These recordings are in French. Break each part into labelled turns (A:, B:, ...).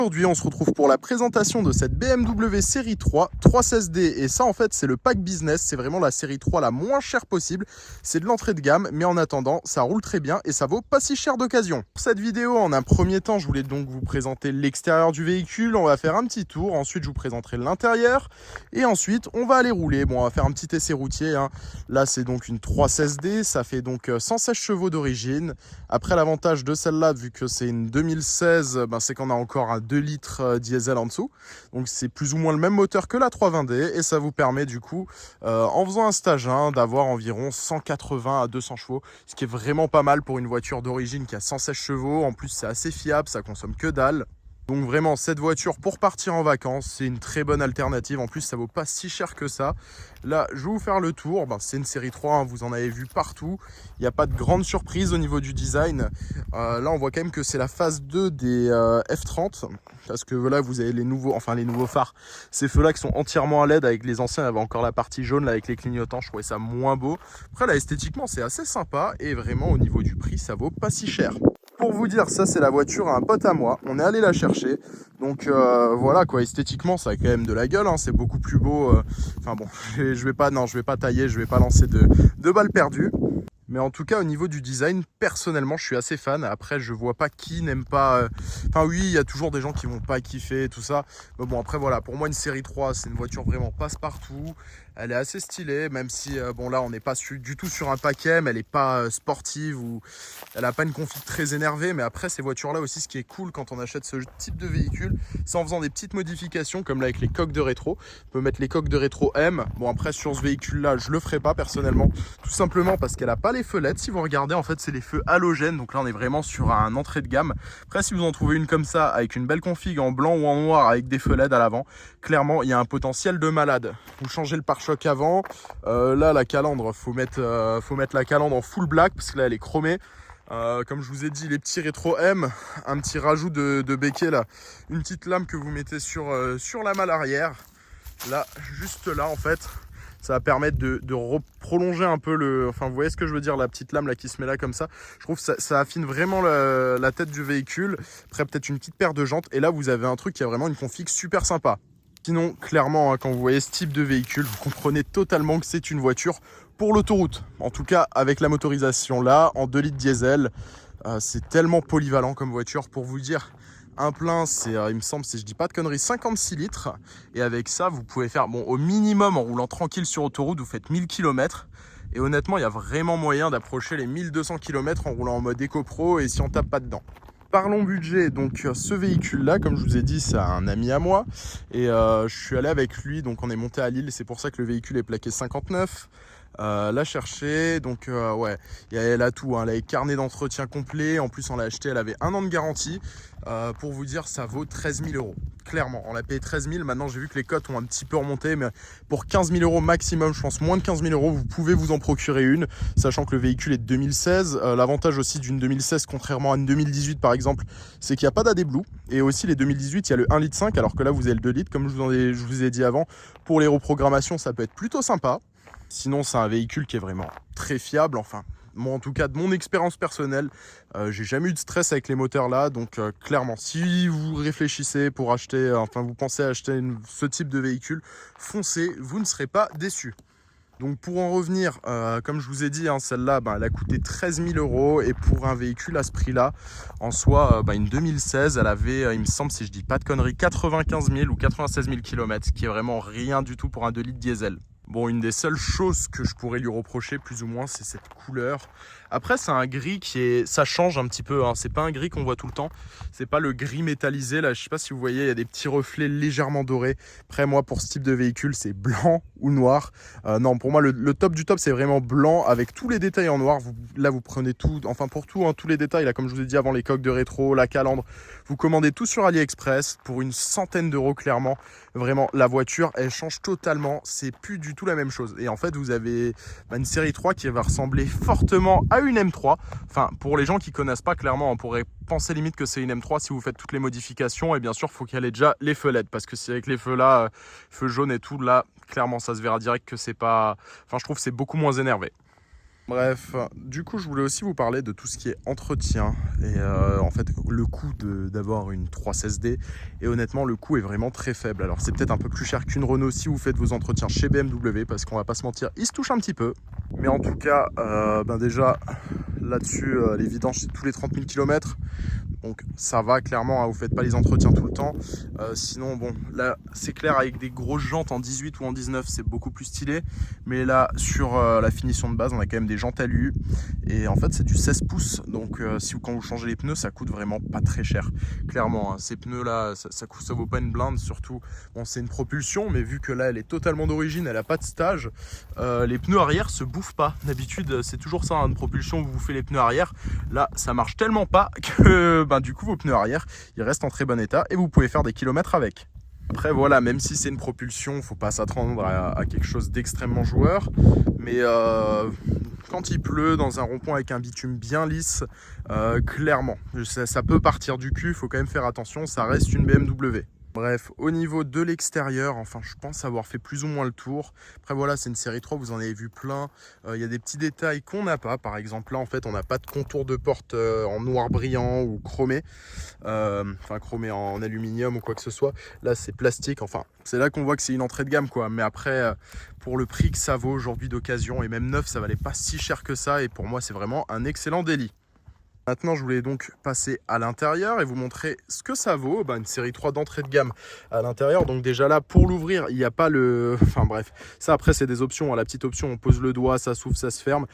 A: Aujourd'hui, on se retrouve pour la présentation de cette BMW série 3 316D et ça en fait c'est le pack business, c'est vraiment la série 3 la moins chère possible, c'est de l'entrée de gamme mais en attendant ça roule très bien et ça vaut pas si cher d'occasion. Pour cette vidéo en un premier temps je voulais donc vous présenter l'extérieur du véhicule, on va faire un petit tour, ensuite je vous présenterai l'intérieur et ensuite on va aller rouler, bon on va faire un petit essai routier, hein. Là c'est donc une 316D, ça fait donc 116 chevaux d'origine. Après l'avantage de celle-là vu que c'est une 2016, c'est qu'on a encore un 2 litres diesel en dessous, donc c'est plus ou moins le même moteur que la 320D et ça vous permet du coup en faisant un stage 1 d'avoir environ 180 à 200 chevaux, ce qui est vraiment pas mal pour une voiture d'origine qui a 116 chevaux. En plus c'est assez fiable, ça consomme que dalle. Donc vraiment cette voiture pour partir en vacances c'est une très bonne alternative, en plus ça vaut pas si cher que ça. Là je vais vous faire le tour, c'est une série 3, hein, vous en avez vu partout, il n'y a pas de grande surprise au niveau du design. Là on voit quand même que c'est la phase 2 des F30, parce que là vous avez les nouveaux phares, ces feux là qui sont entièrement à LED, avec les anciens il y avait encore la partie jaune là avec les clignotants, je trouvais ça moins beau. Après là esthétiquement c'est assez sympa et vraiment au niveau du prix ça vaut pas si cher. Pour vous dire, ça c'est la voiture à un pote à moi, on est allé la chercher, donc voilà quoi, esthétiquement ça a quand même de la gueule, hein. C'est beaucoup plus beau, enfin bon, je vais pas tailler, je vais pas lancer de balles perdues. Mais en tout cas, au niveau du design, personnellement, je suis assez fan. Après, je vois pas qui n'aime pas. Enfin, oui, il y a toujours des gens qui vont pas kiffer et tout ça. Mais bon, après, voilà, pour moi, une série 3, c'est une voiture vraiment passe-partout. Elle est assez stylée, même si, bon, là, on n'est pas du tout sur un paquet, mais elle n'est pas sportive ou elle n'a pas une config très énervée. Mais après, ces voitures-là aussi, ce qui est cool quand on achète ce type de véhicule, c'est en faisant des petites modifications, comme là avec les coques de rétro. On peut mettre les coques de rétro M. Bon, après, sur ce véhicule-là, je le ferai pas personnellement, tout simplement parce qu'elle n'a pas les feux LED. Si vous regardez, en fait c'est les feux halogènes, donc là on est vraiment sur un entrée de gamme. Après si vous en trouvez une comme ça avec une belle config en blanc ou en noir avec des feux LED à l'avant, clairement il y a un potentiel de malade. Vous changez le pare-choc avant, là la calandre, faut mettre la calandre en full black parce que là elle est chromée. Comme je vous ai dit, les petits rétro M, un petit rajout de béquet là, une petite lame que vous mettez sur la malle arrière, là juste là en fait. Ça va permettre de prolonger un peu enfin vous voyez ce que je veux dire, la petite lame là qui se met là comme ça. Je trouve que ça affine vraiment la tête du véhicule. Après peut-être une petite paire de jantes et là vous avez un truc qui a vraiment une config super sympa. Sinon clairement, hein, quand vous voyez ce type de véhicule, vous comprenez totalement que c'est une voiture pour l'autoroute. En tout cas avec la motorisation là, en 2 litres diesel, c'est tellement polyvalent comme voiture. Pour vous dire, un plein, c'est, il me semble, si je dis pas de conneries, 56 litres. Et avec ça, vous pouvez faire, bon, au minimum, en roulant tranquille sur autoroute, vous faites 1000 km. Et honnêtement, il y a vraiment moyen d'approcher les 1200 km en roulant en mode éco-pro et si on tape pas dedans. Parlons budget, donc ce véhicule-là, comme je vous ai dit, c'est un ami à moi. Et je suis allé avec lui, donc on est monté à Lille, c'est pour ça que le véhicule est plaqué 59. L'a chercher, donc ouais, elle a tout, hein. Elle a les carnets d'entretien complet, en plus on l'a acheté, elle avait 1 an de garantie. Pour vous dire, ça vaut 13 000 euros. Clairement, on l'a payé 13 000, maintenant j'ai vu que les cotes ont un petit peu remonté, mais pour 15 000 euros maximum, je pense moins de 15 000 euros, vous pouvez vous en procurer une, sachant que le véhicule est de 2016. L'avantage aussi d'une 2016, contrairement à une 2018 par exemple, c'est qu'il n'y a pas d'AD Blue, et aussi les 2018, il y a le 1,5 litre, alors que là vous avez le 2 litres, comme je vous ai dit avant. Pour les reprogrammations, ça peut être plutôt sympa. Sinon, c'est un véhicule qui est vraiment très fiable. Enfin, moi, en tout cas, de mon expérience personnelle, j'ai jamais eu de stress avec les moteurs là. Donc, clairement, si vous réfléchissez pour acheter, vous pensez acheter ce type de véhicule, foncez, vous ne serez pas déçus. Donc, pour en revenir, comme je vous ai dit, hein, celle-là, elle a coûté 13 000 euros. Et pour un véhicule à ce prix-là, en soi, une 2016, elle avait, il me semble, si je dis pas de conneries, 95 000 ou 96 000 km, ce qui est vraiment rien du tout pour un 2 litres diesel. Bon, une des seules choses que je pourrais lui reprocher plus ou moins, c'est cette couleur. Après, c'est un gris ça change un petit peu, hein. C'est pas un gris qu'on voit tout le temps. C'est pas le gris métallisé. Là, je sais pas si vous voyez, il y a des petits reflets légèrement dorés. Après, moi, pour ce type de véhicule, c'est blanc ou noir. Non, pour moi, le top du top, c'est vraiment blanc avec tous les détails en noir. Là, vous prenez tout, enfin pour tout, hein, tous les détails. Là, comme je vous ai dit avant, les coques de rétro, la calandre. Vous commandez tout sur AliExpress pour une centaine d'euros, clairement. Vraiment, la voiture, elle change totalement. C'est plus du tout la même chose. Et en fait, vous avez une série 3 qui va ressembler fortement à une M3. Enfin, pour les gens qui connaissent pas, clairement, on pourrait penser limite que c'est une M3 si vous faites toutes les modifications. Et bien sûr, il faut qu'elle ait déjà les feux LED. Parce que si avec les feux là, feux jaunes et tout, là, clairement, ça se verra direct que c'est pas... Enfin, je trouve que c'est beaucoup moins énervé. Bref, du coup, je voulais aussi vous parler de tout ce qui est entretien et en fait, le coût d'avoir une 316D. Et honnêtement, le coût est vraiment très faible. Alors, c'est peut-être un peu plus cher qu'une Renault si vous faites vos entretiens chez BMW parce qu'on va pas se mentir, ils se touchent un petit peu. Mais en tout cas, déjà, là-dessus, les vidanges, c'est tous les 30 000 km. Donc ça va clairement, hein, vous faites pas les entretiens tout le temps. Sinon bon, là c'est clair, avec des grosses jantes en 18 ou en 19 c'est beaucoup plus stylé. Mais là sur la finition de base on a quand même des jantes alu. Et en fait c'est du 16 pouces. Donc quand vous changez les pneus ça coûte vraiment pas très cher. Clairement hein, ces pneus là ça vaut pas une blinde. Surtout bon c'est une propulsion, mais vu que là elle est totalement d'origine, elle a pas de stage, les pneus arrière se bouffent pas. D'habitude c'est toujours ça, hein, une propulsion vous bouffez les pneus arrière. Là ça marche tellement pas que du coup vos pneus arrière ils restent en très bon état et vous pouvez faire des kilomètres avec. Après voilà, même si c'est une propulsion, faut pas s'attendre à quelque chose d'extrêmement joueur, mais quand il pleut dans un rond-point avec un bitume bien lisse, clairement ça peut partir du cul, faut quand même faire attention, ça reste une BMW. Bref, au niveau de l'extérieur, enfin je pense avoir fait plus ou moins le tour. Après voilà, c'est une série 3, vous en avez vu plein. Il y a des petits détails qu'on n'a pas. Par exemple là en fait on n'a pas de contour de porte en noir brillant ou chromé. Enfin chromé en aluminium ou quoi que ce soit. Là c'est plastique, enfin c'est là qu'on voit que c'est une entrée de gamme quoi. Mais après pour le prix que ça vaut aujourd'hui d'occasion et même neuf, ça valait pas si cher que ça. Et pour moi c'est vraiment un excellent délit. Maintenant, je voulais donc passer à l'intérieur et vous montrer ce que ça vaut. Une série 3 d'entrée de gamme à l'intérieur. Donc déjà là, pour l'ouvrir, il n'y a pas le... Enfin bref, ça après c'est des options. La petite option, on pose le doigt, ça s'ouvre, ça se ferme.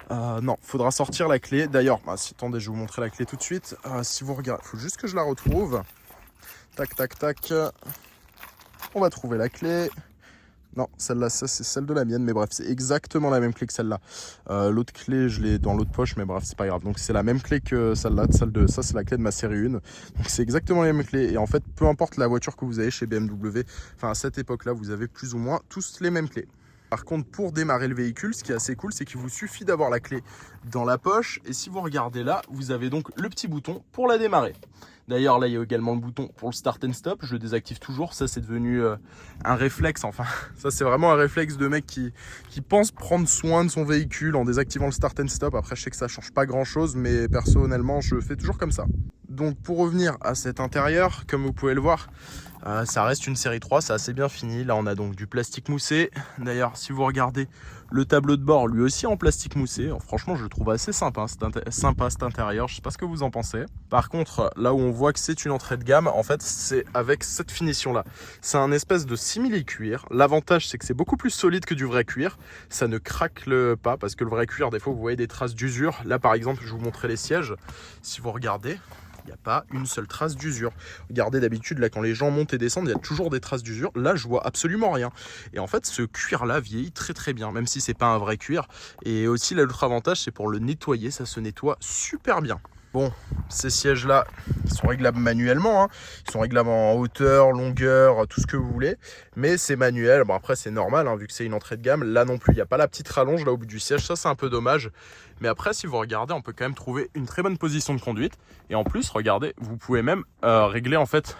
A: Non, faudra sortir la clé. D'ailleurs, attendez, je vais vous montrer la clé tout de suite. Si vous regardez, il faut juste que je la retrouve. Tac, tac, tac. On va trouver la clé. Non, celle-là, ça c'est celle de la mienne, mais bref, c'est exactement la même clé que celle-là. L'autre clé, je l'ai dans l'autre poche, mais bref, c'est pas grave. Donc c'est la même clé que celle-là, ça c'est la clé de ma série 1. Donc c'est exactement la même clé. Et en fait, peu importe la voiture que vous avez chez BMW, enfin à cette époque-là, vous avez plus ou moins tous les mêmes clés. Par contre, pour démarrer le véhicule, ce qui est assez cool, c'est qu'il vous suffit d'avoir la clé dans la poche. Et si vous regardez là, vous avez donc le petit bouton pour la démarrer. D'ailleurs, là, il y a également le bouton pour le start and stop. Je le désactive toujours. Ça, c'est devenu un réflexe. Enfin, ça, c'est vraiment un réflexe de mec qui pense prendre soin de son véhicule en désactivant le start and stop. Après, je sais que ça change pas grand-chose, mais personnellement, je fais toujours comme ça. Donc, pour revenir à cet intérieur, comme vous pouvez le voir, ça reste une série 3, c'est assez bien fini. Là, on a donc du plastique moussé. D'ailleurs, si vous regardez le tableau de bord, lui aussi en plastique moussé. Franchement, je le trouve assez sympa cet intérieur. Je sais pas ce que vous en pensez. Par contre, là où on voit que c'est une entrée de gamme, en fait, c'est avec cette finition-là. C'est un espèce de simili-cuir. L'avantage, c'est que c'est beaucoup plus solide que du vrai cuir. Ça ne craque pas, parce que le vrai cuir, des fois, vous voyez des traces d'usure. Là, par exemple, je vous montrais les sièges. Si vous regardez, il n'y a pas une seule trace d'usure. Regardez, d'habitude, là, quand les gens montent et descendent, il y a toujours des traces d'usure. Là, je vois absolument rien. Et en fait, ce cuir-là vieillit très très bien, même si c'est pas un vrai cuir. Et aussi, l'autre avantage, c'est pour le nettoyer, ça se nettoie super bien. Bon, ces sièges-là, ils sont réglables manuellement, hein. Ils sont réglables en hauteur, longueur, tout ce que vous voulez. Mais c'est manuel. Bon, après, c'est normal, hein, vu que c'est une entrée de gamme. Là non plus, il n'y a pas la petite rallonge là au bout du siège. Ça, c'est un peu dommage. Mais après, si vous regardez, on peut quand même trouver une très bonne position de conduite. Et en plus, regardez, vous pouvez même régler en fait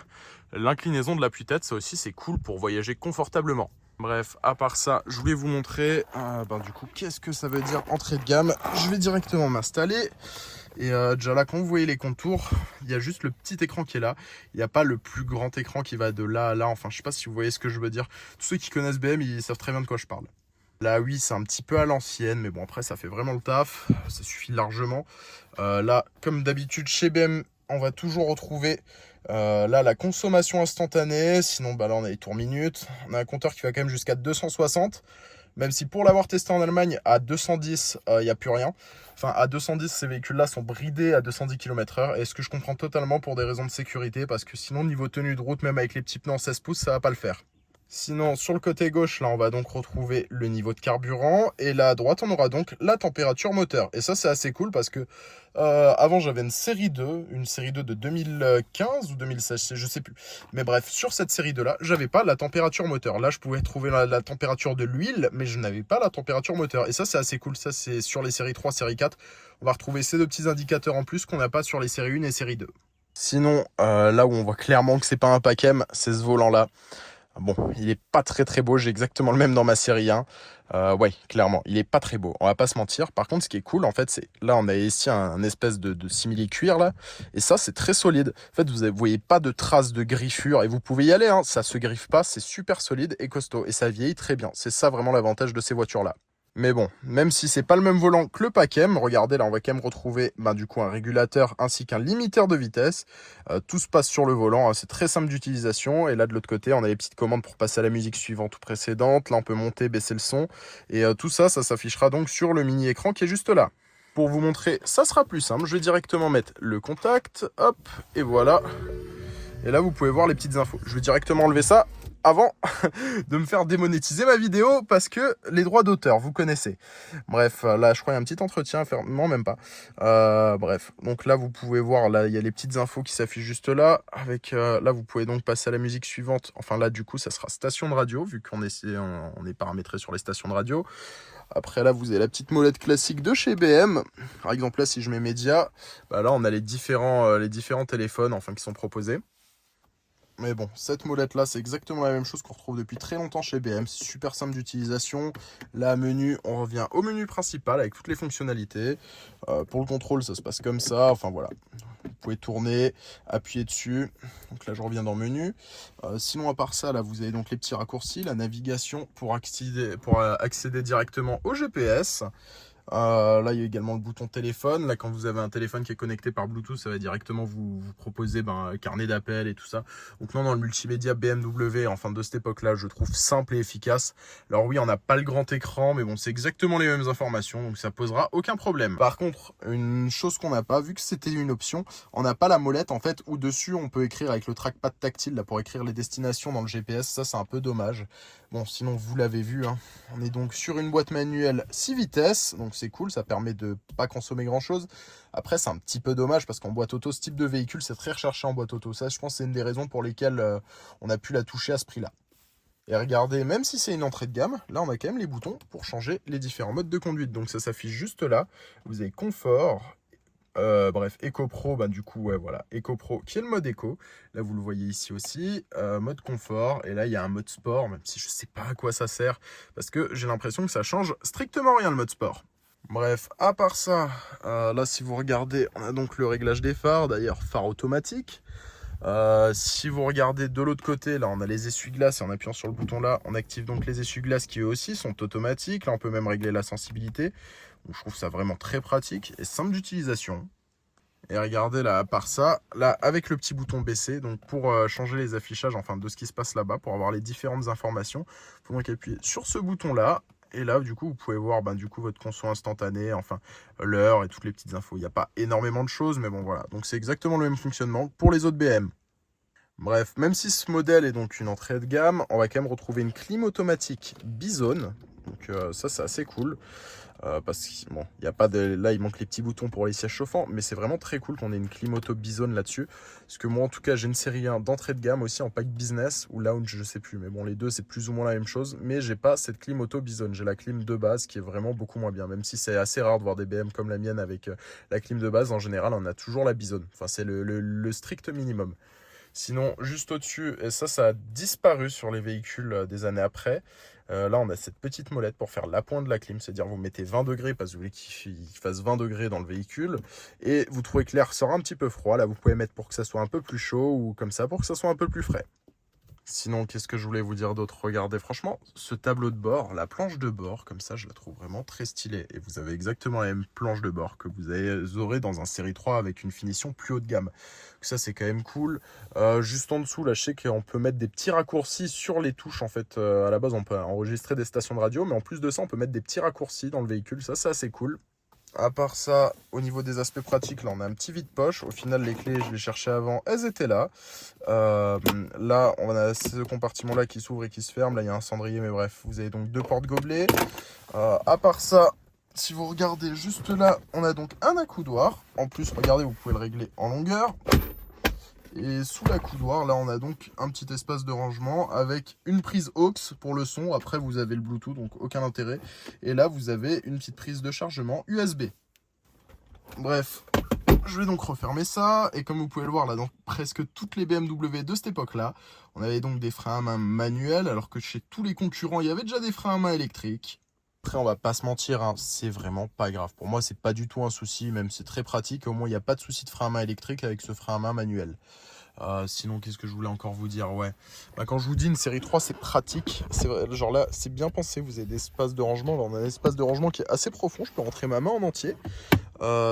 A: l'inclinaison de l'appui-tête. Ça aussi, c'est cool pour voyager confortablement. Bref, à part ça, je voulais vous montrer du coup, qu'est-ce que ça veut dire entrée de gamme. Je vais directement m'installer. Et déjà là, quand vous voyez les contours, il y a juste le petit écran qui est là. Il n'y a pas le plus grand écran qui va de là à là. Enfin, je sais pas si vous voyez ce que je veux dire. Tous ceux qui connaissent BM, ils savent très bien de quoi je parle. Là, oui, c'est un petit peu à l'ancienne, mais bon, après, ça fait vraiment le taf. Ça suffit largement. Là, comme d'habitude, chez BM, on va toujours retrouver là la consommation instantanée. Sinon, là, on a les tours minutes. On a un compteur qui va quand même jusqu'à 260. Même si pour l'avoir testé en Allemagne, à 210, il n'y a plus rien. Enfin, à 210, ces véhicules-là sont bridés à 210 km/h. Et ce que je comprends totalement pour des raisons de sécurité. Parce que sinon, niveau tenue de route, même avec les petits pneus en 16 pouces, ça ne va pas le faire. Sinon, sur le côté gauche, là, on va donc retrouver le niveau de carburant. Et là, à droite, on aura donc la température moteur. Et ça, c'est assez cool parce que avant, j'avais une série 2 de 2015 ou 2016, je sais plus. Mais bref, sur cette série 2-là, j'avais pas la température moteur. Là, je pouvais trouver la température de l'huile, mais je n'avais pas la température moteur. Et ça, c'est assez cool. Ça, c'est sur les séries 3, série 4. On va retrouver ces deux petits indicateurs en plus qu'on n'a pas sur les séries 1 et série 2. Sinon, là où on voit clairement que c'est pas un PACM, c'est ce volant-là. Bon, il est pas très beau, j'ai exactement le même dans ma série 1. Ouais, clairement, il est pas très beau, on va pas se mentir. Par contre, ce qui est cool, en fait, c'est là, on a ici un espèce de simili-cuir, là, et ça, c'est très solide. En fait, vous voyez pas de traces de griffure, et vous pouvez y aller, hein, ça se griffe pas, c'est super solide et costaud, et ça vieillit très bien. C'est ça vraiment l'avantage de ces voitures-là. Mais bon, même si c'est pas le même volant que le Pack M, regardez là on va quand même retrouver du coup un régulateur ainsi qu'un limiteur de vitesse. Tout se passe sur le volant, hein, c'est très simple d'utilisation. Et là de l'autre côté on a les petites commandes pour passer à la musique suivante ou précédente. Là on peut monter, baisser le son. Et tout ça, ça s'affichera donc sur le mini écran qui est juste là. Pour vous montrer, ça sera plus simple, je vais directement mettre le contact, hop, et voilà. Et là vous pouvez voir les petites infos. Je vais directement enlever ça avant de me faire démonétiser ma vidéo parce que les droits d'auteur, vous connaissez. Bref, là, je crois qu'il y a un petit entretien à faire. Non, même pas. Bref, donc là, vous pouvez voir, là, il y a les petites infos qui s'affichent juste là. Avec, là, vous pouvez donc passer à la musique suivante. Enfin, là, du coup, ça sera station de radio, vu qu'on est paramétré sur les stations de radio. Après, là, vous avez la petite molette classique de chez BM. Par exemple, là, si je mets médias, là, on a les différents téléphones, enfin, qui sont proposés. Mais bon, cette molette-là, c'est exactement la même chose qu'on retrouve depuis très longtemps chez BM. C'est super simple d'utilisation. Là, menu, on revient au menu principal avec toutes les fonctionnalités. Pour le contrôle, ça se passe comme ça. Enfin, voilà. Vous pouvez tourner, appuyer dessus. Donc là, je reviens dans menu. Sinon, à part ça, là, vous avez donc les petits raccourcis, la navigation pour accéder directement au GPS. Là, il y a également le bouton téléphone. Là, quand vous avez un téléphone qui est connecté par Bluetooth, ça va directement vous proposer un carnet d'appels et tout ça. Donc non, dans le multimédia BMW, enfin de cette époque-là, je trouve simple et efficace. Alors oui, on n'a pas le grand écran, mais bon, c'est exactement les mêmes informations, donc ça posera aucun problème. Par contre, une chose qu'on n'a pas, vu que c'était une option, on n'a pas la molette en fait, où dessus on peut écrire avec le trackpad tactile là, pour écrire les destinations dans le GPS. Ça, c'est un peu dommage. Bon, sinon, vous l'avez vu, hein. On est donc sur une boîte manuelle 6 vitesses, donc c'est cool, ça permet de pas consommer grand chose. Après, c'est un petit peu dommage parce qu'en boîte auto, ce type de véhicule, c'est très recherché en boîte auto. Ça, je pense, c'est une des raisons pour lesquelles on a pu la toucher à ce prix-là. Et regardez, même si c'est une entrée de gamme, là, on a quand même les boutons pour changer les différents modes de conduite. Donc ça s'affiche juste là. Vous avez confort. Bref, Eco Pro, du coup, ouais, voilà, Eco Pro qui est le mode Eco. Là, vous le voyez ici aussi, mode confort. Et là, il y a un mode sport, même si je sais pas à quoi ça sert, parce que j'ai l'impression que ça change strictement rien le mode sport. Bref, à part ça, là, si vous regardez, on a donc le réglage des phares, d'ailleurs, phare automatique. Si vous regardez de l'autre côté, là, on a les essuie-glaces et en appuyant sur le bouton là, on active donc les essuie-glaces qui eux aussi sont automatiques. Là, on peut même régler la sensibilité. Donc, je trouve ça vraiment très pratique et simple d'utilisation. Et regardez là, à part ça, là, avec le petit bouton baisser, donc pour changer les affichages, enfin, de ce qui se passe là-bas, pour avoir les différentes informations, il faut donc appuyer sur ce bouton-là. Et là, du coup, vous pouvez voir du coup, votre conso instantané, enfin, l'heure et toutes les petites infos. Il n'y a pas énormément de choses, mais bon, voilà. Donc, c'est exactement le même fonctionnement pour les autres BM. Bref, même si ce modèle est donc une entrée de gamme, on va quand même retrouver une clim automatique Bizone. Donc ça, c'est assez cool. Parce que bon, il y a pas de, là, il manque les petits boutons pour les sièges chauffants, mais c'est vraiment très cool qu'on ait une clim auto Bizone là-dessus. Parce que moi, en tout cas, j'ai une série 1 d'entrée de gamme aussi en pack business ou lounge, je sais plus. Mais bon, les deux, c'est plus ou moins la même chose. Mais j'ai pas cette clim auto Bizone. J'ai la clim de base qui est vraiment beaucoup moins bien. Même si c'est assez rare de voir des BM comme la mienne avec la clim de base, en général, on a toujours la Bizone. Enfin, c'est le strict minimum. Sinon, juste au-dessus, et ça a disparu sur les véhicules des années après. Là, on a cette petite molette pour faire l'appoint de la clim, c'est-à-dire vous mettez 20 degrés parce que vous voulez qu'il fasse 20 degrés dans le véhicule. Et vous trouvez que l'air sort un petit peu froid. Là, vous pouvez mettre pour que ça soit un peu plus chaud ou comme ça pour que ça soit un peu plus frais. Sinon, qu'est-ce que je voulais vous dire d'autre? Regardez, franchement, ce tableau de bord, la planche de bord, comme ça, je la trouve vraiment très stylée. Et vous avez exactement la même planche de bord que vous aurez dans un série 3 avec une finition plus haut de gamme. Donc ça, c'est quand même cool. Juste en dessous, là, je sais qu'on peut mettre des petits raccourcis sur les touches. En fait, à la base, on peut enregistrer des stations de radio, mais en plus de ça, on peut mettre des petits raccourcis dans le véhicule. Ça, c'est assez cool. À part ça, au niveau des aspects pratiques, là on a un petit vide-poche. Au final, les clés, je les cherchais avant, elles étaient là. Là, on a ce compartiment-là qui s'ouvre et qui se ferme. Là, il y a un cendrier, mais bref, vous avez donc deux porte-gobelets. À part ça, si vous regardez juste là, on a donc un accoudoir. En plus, regardez, vous pouvez le régler en longueur. Et sous l'accoudoir, là, on a donc un petit espace de rangement avec une prise aux pour le son. Après, vous avez le Bluetooth, donc aucun intérêt. Et là, vous avez une petite prise de chargement USB. Bref, je vais donc refermer ça. Et comme vous pouvez le voir là, dans presque toutes les BMW de cette époque-là, on avait donc des freins à main manuels, alors que chez tous les concurrents, il y avait déjà des freins à main électriques. Après, on va pas se mentir, hein, c'est vraiment pas grave. Pour moi, c'est pas du tout un souci, même c'est très pratique. Au moins, il n'y a pas de souci de frein à main électrique avec ce frein à main manuel. Sinon, qu'est-ce que je voulais encore vous dire? Ouais. Bah, quand je vous dis une série 3, c'est pratique. C'est vrai, genre là, c'est bien pensé. Vous avez des espaces de rangement. Là, on a un espace de rangement qui est assez profond. Je peux rentrer ma main en entier.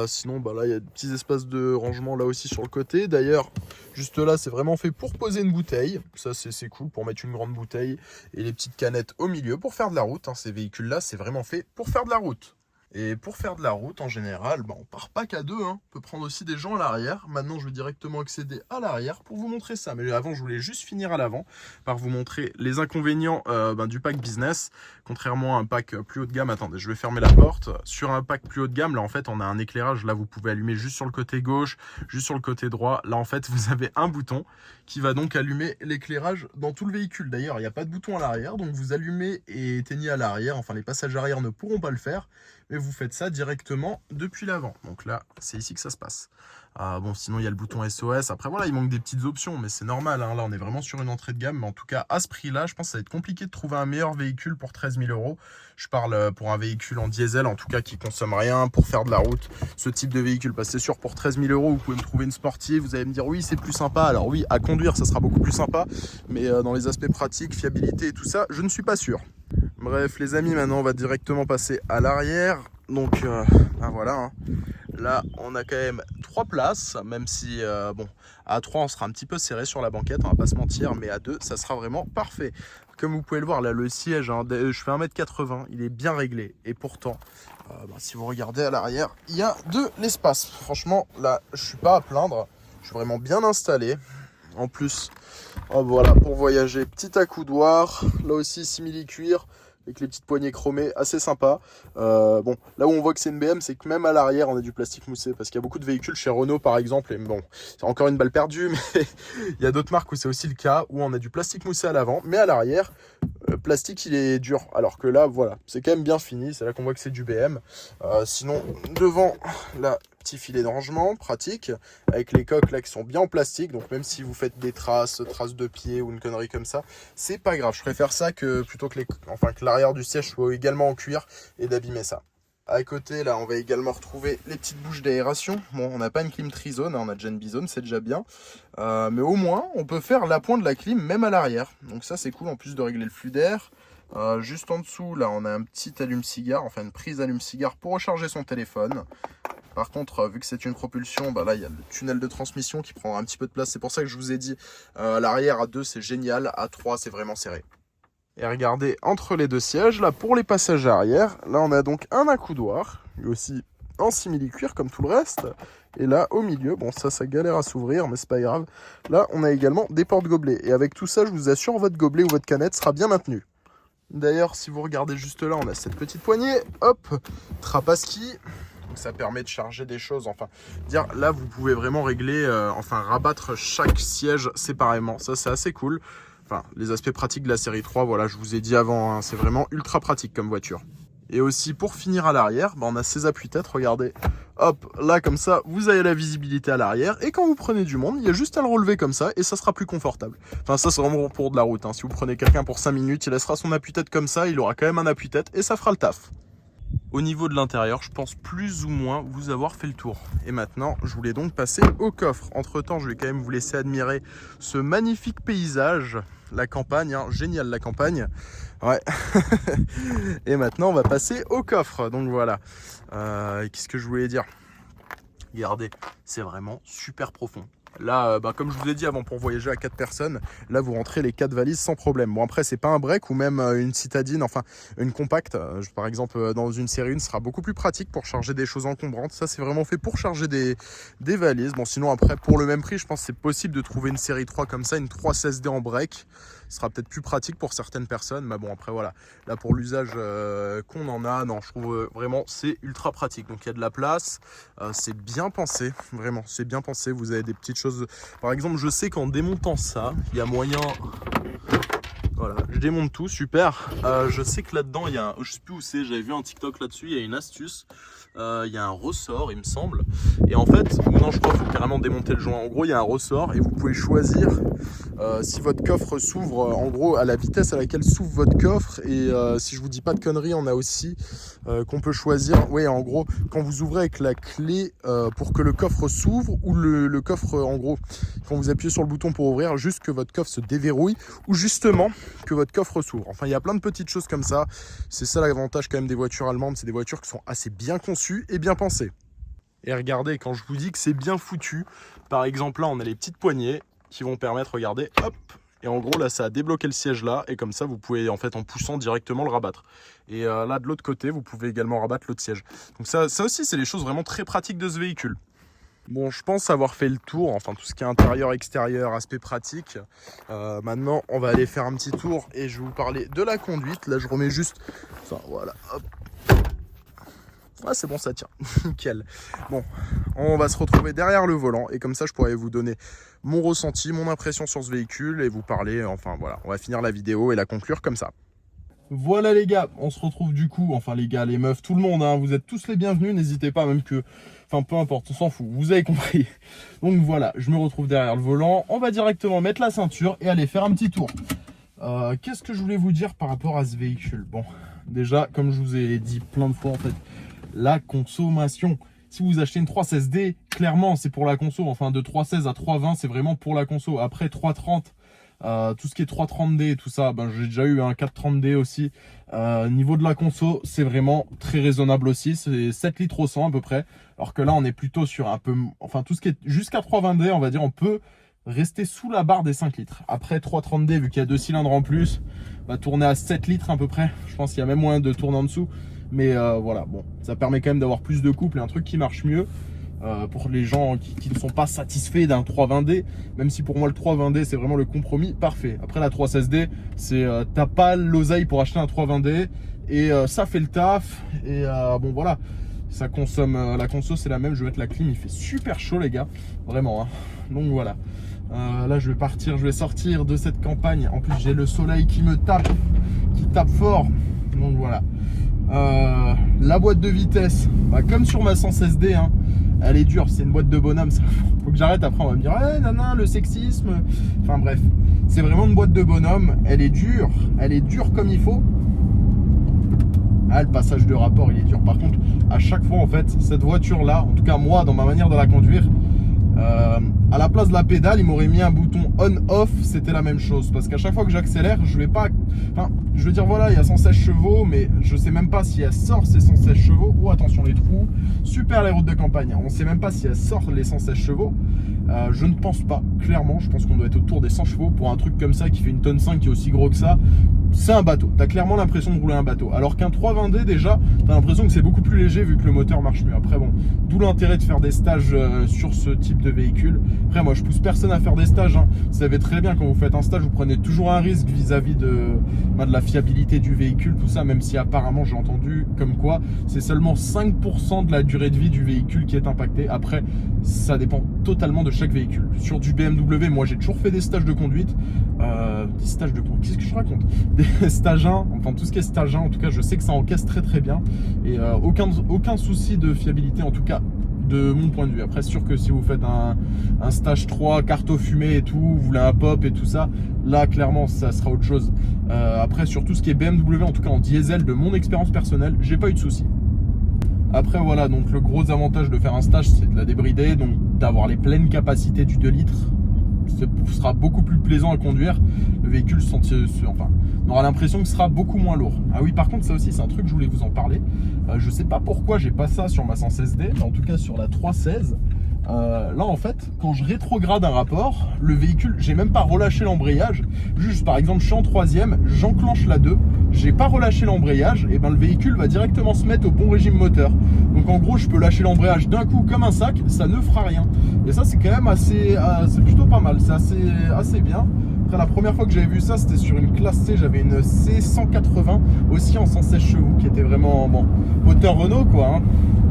A: Sinon, bah là, il y a des petits espaces de rangement là aussi sur le côté. D'ailleurs, juste là, c'est vraiment fait pour poser une bouteille. Ça, c'est cool pour mettre une grande bouteille et les petites canettes au milieu pour faire de la route. Hein. Ces véhicules-là, c'est vraiment fait pour faire de la route. Et pour faire de la route, en général, bah, on part pas qu'à deux. Hein. On peut prendre aussi des gens à l'arrière. Maintenant, je vais directement accéder à l'arrière pour vous montrer ça. Mais avant, je voulais juste finir à l'avant par vous montrer les inconvénients du pack business. Contrairement à un pack plus haut de gamme, attendez, je vais fermer la porte. Sur un pack plus haut de gamme, là, en fait, on a un éclairage. Là, vous pouvez allumer juste sur le côté gauche, juste sur le côté droit. Là, en fait, vous avez un bouton qui va donc allumer l'éclairage dans tout le véhicule. D'ailleurs, il n'y a pas de bouton à l'arrière. Donc, vous allumez et éteignez à l'arrière. Enfin, les passagers arrière ne pourront pas le faire. Mais vous faites ça directement depuis l'avant. Donc là, c'est ici que ça se passe. Bon, sinon, il y a le bouton SOS. Après, voilà, il manque des petites options, mais c'est normal. Hein. Là, on est vraiment sur une entrée de gamme. Mais en tout cas, à ce prix-là, je pense que ça va être compliqué de trouver un meilleur véhicule pour 13 000 €. Je parle pour un véhicule en diesel, en tout cas, qui consomme rien pour faire de la route. Ce type de véhicule, parce que c'est sûr, pour 13 000 €, vous pouvez me trouver une sportive. Vous allez me dire, oui, c'est plus sympa. Alors oui, à conduire, ça sera beaucoup plus sympa. Mais dans les aspects pratiques, fiabilité et tout ça, je ne suis pas sûr. Bref, les amis, maintenant, on va directement passer à l'arrière. Donc, ben voilà, hein. Là, on a quand même 3 places, même si, bon, à 3, on sera un petit peu serré sur la banquette, on va pas se mentir, mais à 2, ça sera vraiment parfait. Comme vous pouvez le voir, là, le siège, hein, je fais 1m80, il est bien réglé. Et pourtant, si vous regardez à l'arrière, il y a de l'espace. Franchement, là, je suis pas à plaindre, je suis vraiment bien installé. En plus, voilà, pour voyager, petit accoudoir, là aussi simili-cuir, avec les petites poignées chromées, assez sympa. Bon, là où on voit que c'est une BM, c'est que même à l'arrière, on a du plastique moussé, parce qu'il y a beaucoup de véhicules chez Renault, par exemple, et bon, c'est encore une balle perdue, mais il y a d'autres marques où c'est aussi le cas, où on a du plastique moussé à l'avant, mais à l'arrière, le plastique, il est dur, alors que là, voilà, c'est quand même bien fini, c'est là qu'on voit que c'est du BM. Sinon, devant, là, petit filet de rangement, pratique, avec les coques là qui sont bien en plastique, donc même si vous faites des traces de pied ou une connerie comme ça, c'est pas grave, je préfère ça que plutôt que que l'arrière du siège soit également en cuir et d'abîmer ça. À côté, là, on va également retrouver les petites bouches d'aération. Bon, on n'a pas une clim trizone, hein, on a déjà une bizone, c'est déjà bien. Mais au moins, on peut faire l'appoint de la clim même à l'arrière. Donc ça, c'est cool, en plus de régler le flux d'air. Juste en dessous, là, on a un petit allume-cigare, enfin une prise allume-cigare pour recharger son téléphone. Par contre, vu que c'est une propulsion, bah là, il y a le tunnel de transmission qui prendra un petit peu de place. C'est pour ça que je vous ai dit, à l'arrière, à 2, c'est génial. À 3, c'est vraiment serré. Et regardez, entre les deux sièges, là, pour les passagers arrière, là, on a donc un accoudoir, lui aussi en simili-cuir, comme tout le reste. Et là, au milieu, bon, ça galère à s'ouvrir, mais c'est pas grave. Là, on a également des porte-gobelets. Et avec tout ça, je vous assure, votre gobelet ou votre canette sera bien maintenu. D'ailleurs, si vous regardez juste là, on a cette petite poignée. Hop, trappe à ski. Donc ça permet de charger des choses, enfin, dire là vous pouvez vraiment régler, rabattre chaque siège séparément, ça c'est assez cool. Enfin, les aspects pratiques de la série 3, voilà, je vous ai dit avant, hein, c'est vraiment ultra pratique comme voiture. Et aussi pour finir à l'arrière, on a ces appuis-têtes, regardez, hop, là comme ça, vous avez la visibilité à l'arrière, et quand vous prenez du monde, il y a juste à le relever comme ça, et ça sera plus confortable. Enfin ça c'est vraiment pour de la route, hein. Si vous prenez quelqu'un pour 5 minutes, il laissera son appui-tête comme ça, il aura quand même un appui-tête, et ça fera le taf. Au niveau de l'intérieur, je pense plus ou moins vous avoir fait le tour. Et maintenant, je voulais donc passer au coffre. Entre temps, je vais quand même vous laisser admirer ce magnifique paysage. La campagne, hein, génial la campagne. Ouais. Et maintenant, on va passer au coffre. Donc voilà. Qu'est-ce que je voulais dire? Regardez, c'est vraiment super profond. Là, comme je vous ai dit avant, pour voyager à 4 personnes, là vous rentrez les 4 valises sans problème. Bon après c'est pas un break ou même une citadine, enfin une compacte. Par exemple dans une série 1, ce sera beaucoup plus pratique pour charger des choses encombrantes. Ça c'est vraiment fait pour charger des valises. Bon sinon après pour le même prix, je pense que c'est possible de trouver une série 3 comme ça, une 316D en break. Ce sera peut-être plus pratique pour certaines personnes, mais bon après voilà, là pour l'usage qu'on en a, non je trouve vraiment c'est ultra pratique. Donc il y a de la place, c'est bien pensé, vraiment c'est bien pensé, vous avez des petites choses, par exemple je sais qu'en démontant ça, il y a moyen, Voilà, je démonte tout, super. Je sais que là-dedans, il y a je sais plus où c'est, j'avais vu un TikTok là-dessus, il y a une astuce. Il y a un ressort, il me semble. Et en fait, non, je crois qu'il faut carrément démonter le joint. En gros, il y a un ressort et vous pouvez choisir si votre coffre s'ouvre, en gros, à la vitesse à laquelle s'ouvre votre coffre. Et si je vous dis pas de conneries, on a aussi qu'on peut choisir. Oui, en gros, quand vous ouvrez avec la clé pour que le coffre s'ouvre, ou le coffre, en gros, quand vous appuyez sur le bouton pour ouvrir, juste que votre coffre se déverrouille, ou justement que votre coffre s'ouvre. Enfin, il y a plein de petites choses comme ça. C'est ça l'avantage quand même des voitures allemandes. C'est des voitures qui sont assez bien conçues et bien pensées. Et regardez, quand je vous dis que c'est bien foutu, par exemple là on a les petites poignées qui vont permettre, regardez, hop, et en gros là ça a débloqué le siège là, et comme ça vous pouvez en fait en poussant directement le rabattre. Et là de l'autre côté vous pouvez également rabattre l'autre siège. Donc ça aussi c'est des choses vraiment très pratiques de ce véhicule. Bon, je pense avoir fait le tour, enfin tout ce qui est intérieur, extérieur, aspect pratique. Maintenant on va aller faire un petit tour et je vais vous parler de la conduite. Là je remets juste, enfin voilà, hop. Ah c'est bon, ça tient, nickel. Bon, on va se retrouver derrière le volant et comme ça je pourrais vous donner mon ressenti, mon impression sur ce véhicule et vous parler, enfin voilà, on va finir la vidéo et la conclure comme ça. Voilà les gars, on se retrouve du coup, enfin les gars, les meufs, tout le monde, hein, vous êtes tous les bienvenus, n'hésitez pas, même que, enfin peu importe, on s'en fout, vous avez compris. Donc voilà, je me retrouve derrière le volant, on va directement mettre la ceinture et aller faire un petit tour. Qu'est-ce que je voulais vous dire par rapport à ce véhicule? Bon, déjà, comme je vous ai dit plein de fois en fait, la consommation. Si vous achetez une 316D, clairement c'est pour la conso. Enfin de 316 à 320 c'est vraiment pour la conso. Après 330, tout ce qui est 330D et tout ça, ben, j'ai déjà eu un 430D aussi. Niveau de la conso, c'est vraiment très raisonnable aussi. C'est 7 litres au 100 à peu près. Alors que là on est plutôt sur un peu, enfin tout ce qui est jusqu'à 320D on va dire, on peut rester sous la barre des 5 litres. Après 330D, vu qu'il y a 2 cylindres en plus, va tourner à 7 litres à peu près. Je pense qu'il y a même moyen de tourner en dessous. Mais voilà, bon, ça permet quand même d'avoir plus de couple et un truc qui marche mieux pour les gens qui ne sont pas satisfaits d'un 320D. Même si pour moi le 320D c'est vraiment le compromis parfait. Après la 316D, c'est t'as pas l'oseille pour acheter un 320D et ça fait le taf. Et bon voilà, ça consomme, la conso c'est la même. Je vais mettre la clim, il fait super chaud les gars, vraiment hein. Donc voilà. Là je vais partir, je vais sortir de cette campagne. En plus j'ai le soleil qui me tape, qui tape fort. Donc voilà. La boîte de vitesse, bah, comme sur ma 116D, hein, elle est dure, c'est une boîte de bonhomme. Ça, faut que j'arrête, après on va me dire eh, nana, le sexisme. Enfin bref, c'est vraiment une boîte de bonhomme. Elle est dure comme il faut. Ah, le passage de rapport il est dur. Par contre, à chaque fois en fait, cette voiture là, en tout cas moi dans ma manière de la conduire, à la place de la pédale, il m'aurait mis un bouton on-off, c'était la même chose. Parce qu'à chaque fois que j'accélère, je vais pas... Enfin, je veux dire, voilà, il y a 116 chevaux, mais je sais même pas si elle sort ces 116 chevaux. Oh, attention, les trous. Super, les routes de campagne. On sait même pas si elle sort les 116 chevaux. Je ne pense pas, clairement. Je pense qu'on doit être autour des 100 chevaux pour un truc comme ça qui fait une tonne 5 qui est aussi gros que ça. C'est un bateau. T'as clairement l'impression de rouler un bateau. Alors qu'un 320D, déjà, t'as l'impression que c'est beaucoup plus léger vu que le moteur marche mieux. Après, bon, d'où l'intérêt de faire des stages sur ce type de véhicule. Après, moi, je pousse personne à faire des stages. Hein. Vous savez très bien, quand vous faites un stage, vous prenez toujours un risque vis-à-vis de la fiabilité du véhicule, tout ça, même si apparemment, j'ai entendu comme quoi, c'est seulement 5% de la durée de vie du véhicule qui est impactée. Après, ça dépend totalement de chaque véhicule. Sur du BMW, moi, j'ai toujours fait des stages de conduite. Des stages de conduite, qu'est-ce que je raconte? Des stages 1, enfin tout ce qui est stage 1, en tout cas, je sais que ça encaisse très très bien. Et aucun souci de fiabilité, en tout cas, de mon point de vue. Après, c'est sûr que si vous faites un stage 3, carte au fumé et tout, vous voulez un pop et tout ça, là, clairement, ça sera autre chose. Après, sur tout ce qui est BMW, en tout cas en diesel, de mon expérience personnelle, j'ai pas eu de soucis. Après, voilà, donc le gros avantage de faire un stage, c'est de la débrider, donc d'avoir les pleines capacités du 2 litres. Ce sera beaucoup plus plaisant à conduire. Le véhicule enfin, on aura l'impression que ce sera beaucoup moins lourd. Ah oui, par contre, ça aussi, c'est un truc, je voulais vous en parler. Je sais pas pourquoi j'ai pas ça sur ma 116D, mais en tout cas sur la 316. Là, en fait, quand je rétrograde un rapport, le véhicule, j'ai même pas relâché l'embrayage. Juste, par exemple, je suis en 3e, j'enclenche la 2, j'ai pas relâché l'embrayage, et ben le véhicule va directement se mettre au bon régime moteur. Donc en gros, je peux lâcher l'embrayage d'un coup comme un sac, ça ne fera rien. Et ça, c'est quand même assez, c'est plutôt pas mal, c'est assez bien. Après, la première fois que j'avais vu ça, c'était sur une classe C, j'avais une C180, aussi en 116 chevaux, qui était vraiment, bon, moteur Renault, quoi, hein.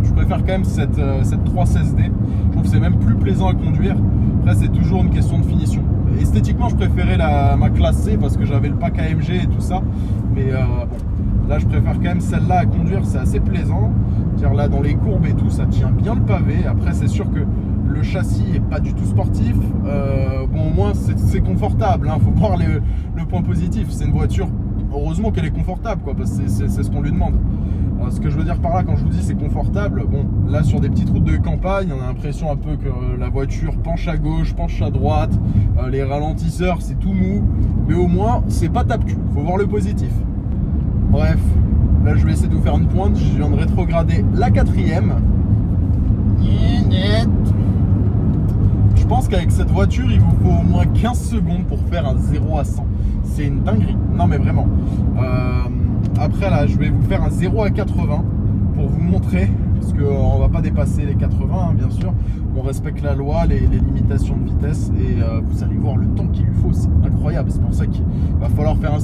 A: Je préfère quand même cette 316D. Je trouve que c'est même plus plaisant à conduire. Après, c'est toujours une question de finition. esthétiquement je préférais ma classe C parce que j'avais le pack AMG et tout ça, mais bon, là je préfère quand même celle-là à conduire, c'est assez plaisant. Dire là dans les courbes et tout, ça tient bien le pavé. Après c'est sûr que le châssis est pas du tout sportif, bon au moins c'est confortable, hein. Faut voir le point positif, c'est une voiture, heureusement qu'elle est confortable quoi, parce que c'est ce qu'on lui demande. Ce que je veux dire par là quand je vous dis c'est confortable, bon là sur des petites routes de campagne on a l'impression un peu que la voiture penche à gauche, penche à droite, les ralentisseurs c'est tout mou, mais au moins c'est pas tape-cul, faut voir le positif. Bref, là je vais essayer de vous faire une pointe, je viens de rétrograder la 4ème. Je pense qu'avec cette voiture il vous faut au moins 15 secondes pour faire un 0 à 100, c'est une dinguerie, non mais vraiment. Après là je vais vous faire un 0 à 80 pour vous montrer, parce qu'on va pas dépasser les 80 hein, bien sûr, on respecte la loi, les limitations de vitesse, et vous allez voir le temps qu'il lui faut, c'est incroyable. C'est pour ça qu'il va falloir faire un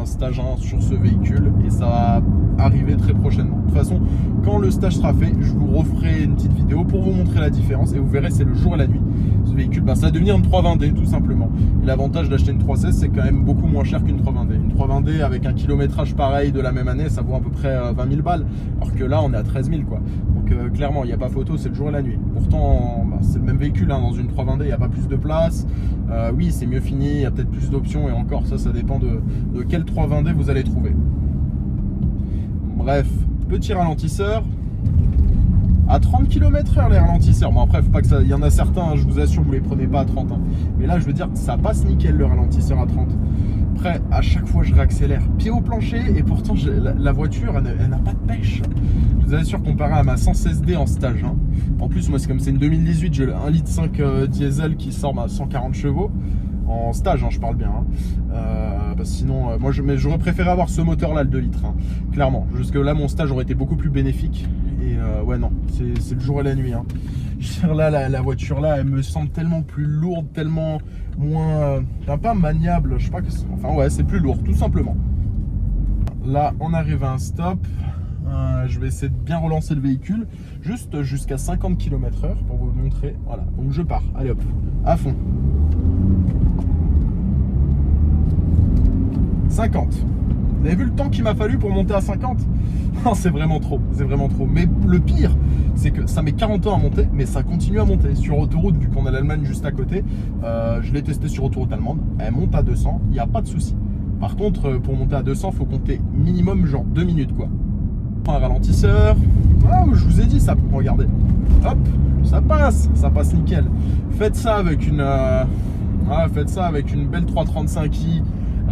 A: stage 1 sur ce véhicule, et ça va arriver très prochainement. De toute façon, quand le stage sera fait, je vous referai une petite vidéo pour vous montrer la différence, et vous verrez, c'est le jour et la nuit. Ce véhicule, ça va devenir une 320D tout simplement. Et l'avantage d'acheter une 316, c'est quand même beaucoup moins cher qu'une 320D. Une 320D avec un kilométrage pareil de la même année, ça vaut à peu près 20 000 balles. Alors que là, on est à 13 000 quoi. Donc clairement, il n'y a pas photo, c'est le jour et la nuit. Pourtant, c'est le même véhicule, hein, dans une 320D, il n'y a pas plus de place. Oui, c'est mieux fini, il y a peut-être plus d'options, et encore, ça dépend de quelle 320D vous allez trouver. Bref, petit ralentisseur. À 30 km/h les ralentisseurs. Bon après faut pas que ça. Il y en a certains, hein, je vous assure, vous les prenez pas à 30 hein. Mais là je veux dire ça passe nickel le ralentisseur à 30. Après à chaque fois je réaccélère pied au plancher, et pourtant la voiture elle n'a pas de pêche. Je vous assure, comparé à ma 116D en stage hein. En plus moi c'est comme c'est une 2018, j'ai le 1,5 litre diesel qui sort à 140 chevaux. En stage, hein, je parle bien. Hein. Parce que sinon, moi j'aurais préféré avoir ce moteur là, le 2 litres. Hein. Clairement, jusque là mon stage aurait été beaucoup plus bénéfique. Et ouais, non, c'est le jour et la nuit. Hein. Je veux dire, là, la voiture là, elle me semble tellement plus lourde, tellement moins. Pas maniable, je sais pas que. Enfin, ouais, c'est plus lourd, tout simplement. Là, on arrive à un stop. Je vais essayer de bien relancer le véhicule, juste jusqu'à 50 km/h pour vous le montrer. Voilà, donc je pars. Allez hop, à fond. 50. Vous avez vu le temps qu'il m'a fallu pour monter à 50? C'est vraiment trop, c'est vraiment trop. Mais le pire, c'est que ça met 40 ans à monter, mais ça continue à monter. Sur autoroute, vu qu'on a l'Allemagne juste à côté, je l'ai testé sur autoroute allemande, elle monte à 200, il n'y a pas de souci. Par contre, pour monter à 200, il faut compter minimum genre 2 minutes quoi. Un ralentisseur, ah, je vous ai dit ça, regardez, hop, ça passe nickel. Faites ça avec une belle 335i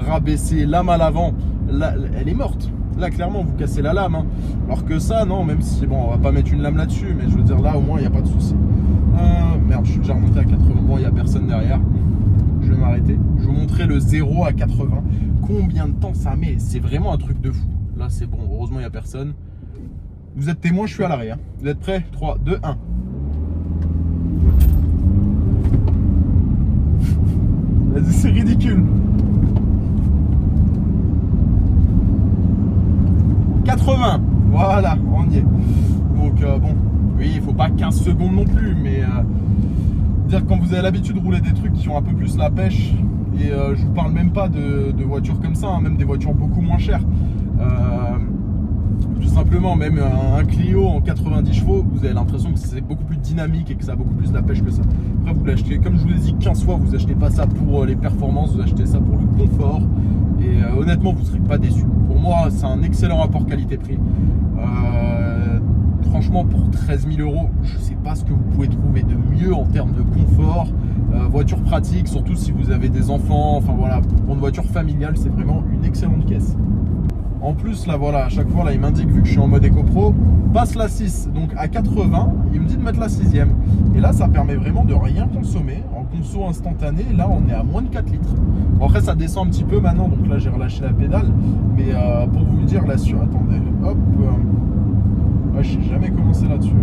A: rabaissée, lame à l'avant, là elle est morte. Là clairement vous cassez la lame hein. Alors que ça non, même si bon on va pas mettre une lame là-dessus, mais je veux dire là au moins il n'y a pas de souci. Merde, je suis déjà remonté à 80, bon il n'y a personne derrière, je vais m'arrêter, je vais vous montrer le 0 à 80, combien de temps ça met, c'est vraiment un truc de fou. Là c'est bon, heureusement il n'y a personne. Vous êtes témoin, je suis à l'arrêt hein. Vous êtes prêts? 3, 2, 1. Vas-y, c'est ridicule. 80, voilà, on y est. Donc bon, oui, il faut pas 15 secondes non plus, mais dire quand vous avez l'habitude de rouler des trucs qui ont un peu plus la pêche, et je vous parle même pas de voitures comme ça, hein, même des voitures beaucoup moins chères. Tout simplement, même un Clio en 90 chevaux, vous avez l'impression que c'est beaucoup plus dynamique et que ça a beaucoup plus de la pêche que ça. Après, vous l'achetez, comme je vous l'ai dit 15 fois, vous achetez pas ça pour les performances, vous achetez ça pour le confort. Et honnêtement, vous ne serez pas déçu. Pour moi, c'est un excellent rapport qualité-prix. Franchement, pour 13 000 €, je ne sais pas ce que vous pouvez trouver de mieux en termes de confort. Voiture pratique, surtout si vous avez des enfants. Enfin voilà, pour une voiture familiale, c'est vraiment une excellente caisse. En plus, là voilà, à chaque fois, là, il m'indique, vu que je suis en mode éco-pro, passe la 6. Donc à 80, il me dit de mettre la 6e. Et là, ça permet vraiment de rien consommer. En conso instantané, là, on est à moins de 4 litres. Bon, après, ça descend un petit peu maintenant. Donc là, j'ai relâché la pédale. Mais pour vous dire, là, sur... Attendez, hop. Ouais, je n'ai jamais commencé là-dessus.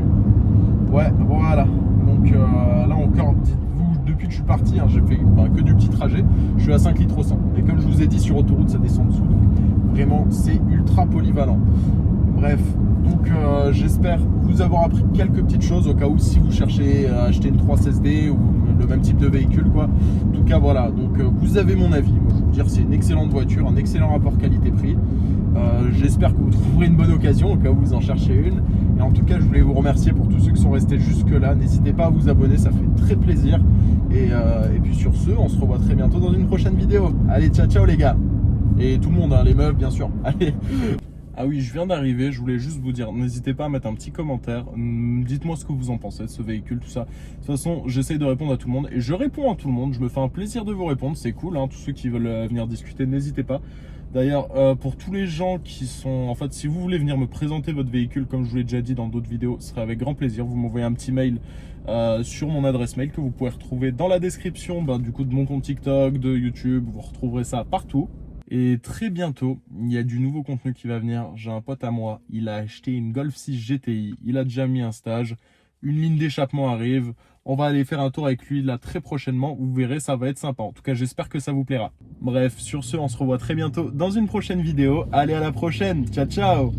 A: Ouais, voilà. Donc là, encore, dites-vous, depuis que je suis parti, hein, j'ai fait que du petit trajet. Je suis à 5 litres au 100. Et comme je vous ai dit, sur autoroute, ça descend dessous. Donc vraiment, c'est ultra polyvalent. Bref, donc j'espère vous avoir appris quelques petites choses au cas où si vous cherchez à acheter une 316D ou le même type de véhicule, quoi. En tout cas, voilà. Donc, vous avez mon avis. Moi, je veux dire, c'est une excellente voiture, un excellent rapport qualité-prix. J'espère que vous trouverez une bonne occasion au cas où vous en cherchez une. Et en tout cas, je voulais vous remercier pour tous ceux qui sont restés jusque-là. N'hésitez pas à vous abonner, ça fait très plaisir. Et puis sur ce, on se revoit très bientôt dans une prochaine vidéo. Allez, ciao, ciao les gars. Et tout le monde, hein, les meufs, bien sûr. Allez. Ah oui, je viens d'arriver, je voulais juste vous dire, n'hésitez pas à mettre un petit commentaire, dites-moi ce que vous en pensez de ce véhicule, tout ça. De toute façon, j'essaye de répondre à tout le monde et je réponds à tout le monde, je me fais un plaisir de vous répondre, c'est cool, hein, tous ceux qui veulent venir discuter, n'hésitez pas. D'ailleurs, pour tous les gens qui sont... En fait, si vous voulez venir me présenter votre véhicule, comme je vous l'ai déjà dit dans d'autres vidéos, ce serait avec grand plaisir. Vous m'envoyez un petit mail sur mon adresse mail que vous pouvez retrouver dans la description du coup de mon compte TikTok, de YouTube, vous retrouverez ça partout. Et très bientôt, il y a du nouveau contenu qui va venir. J'ai un pote à moi, il a acheté une Golf 6 GTI, il a déjà mis un stage, une ligne d'échappement arrive. On va aller faire un tour avec lui là très prochainement, vous verrez, ça va être sympa. En tout cas, j'espère que ça vous plaira. Bref, sur ce, on se revoit très bientôt dans une prochaine vidéo. Allez, à la prochaine, ciao ciao.